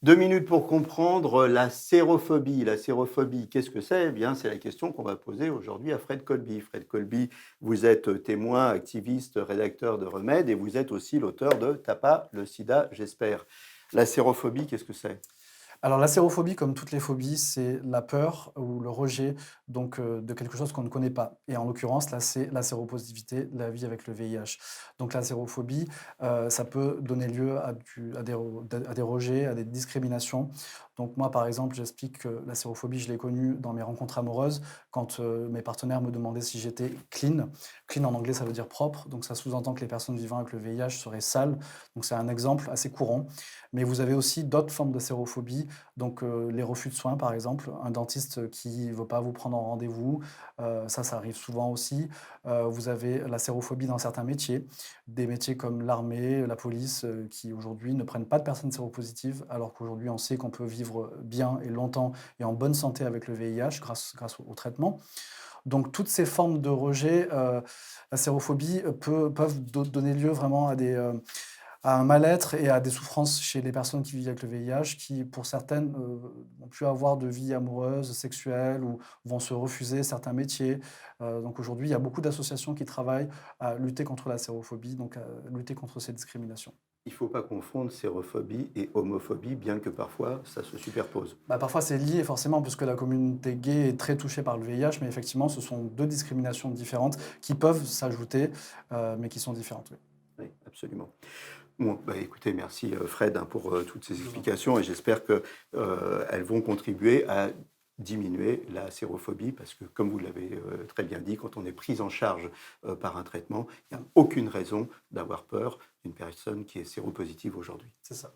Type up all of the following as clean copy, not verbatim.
2 minutes pour comprendre la sérophobie. La sérophobie, qu'est-ce que c'est? Eh bien, c'est la question qu'on va poser aujourd'hui à Fred Colby. Fred Colby, vous êtes témoin, activiste, rédacteur de Remède et vous êtes aussi l'auteur de «Tu pas le sida, j'espère». La sérophobie, qu'est-ce que c'est? Alors la sérophobie, comme toutes les phobies, c'est la peur ou le rejet de quelque chose qu'on ne connaît pas. Et en l'occurrence, là, c'est la séropositivité, la vie avec le VIH. Donc la sérophobie, ça peut donner lieu à des rejets, à des discriminations. Donc moi, par exemple, j'explique que la sérophobie, je l'ai connue dans mes rencontres amoureuses, quand mes partenaires me demandaient si j'étais clean. Clean en anglais, ça veut dire propre, donc ça sous-entend que les personnes vivant avec le VIH seraient sales. Donc c'est un exemple assez courant. Mais vous avez aussi d'autres formes de sérophobie, donc les refus de soins, par exemple, un dentiste qui ne veut pas vous prendre en rendez-vous, ça arrive souvent aussi. Vous avez la sérophobie dans certains métiers, des métiers comme l'armée, la police, qui aujourd'hui ne prennent pas de personnes séropositives, alors qu'aujourd'hui on sait qu'on peut vivre bien et longtemps et en bonne santé avec le VIH grâce au traitement. Donc toutes ces formes de rejet, la sérophobie, peuvent donner lieu vraiment à un mal-être et à des souffrances chez les personnes qui vivent avec le VIH qui, pour certaines, vont plus avoir de vie amoureuse, sexuelle ou vont se refuser certains métiers. Donc aujourd'hui, il y a beaucoup d'associations qui travaillent à lutter contre la sérophobie, donc à lutter contre ces discriminations. Il ne faut pas confondre sérophobie et homophobie, bien que parfois ça se superpose. Bah, parfois, c'est lié forcément puisque la communauté gay est très touchée par le VIH, mais effectivement, ce sont 2 discriminations différentes qui peuvent s'ajouter, mais qui sont différentes, oui. Oui, absolument. Bon, bah, écoutez, merci, Fred, hein, pour, toutes ces Je vous en prie. explications et j'espère que, elles vont contribuer à diminuer la sérophobie parce que comme vous l'avez, très bien dit, quand on est pris en charge, par un traitement, il n'y a aucune raison d'avoir peur d'une personne qui est séropositive aujourd'hui. C'est ça.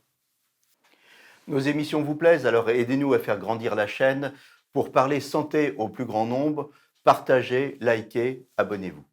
Nos émissions vous plaisent, alors aidez-nous à faire grandir la chaîne. Pour parler santé au plus grand nombre, partagez, likez, abonnez-vous.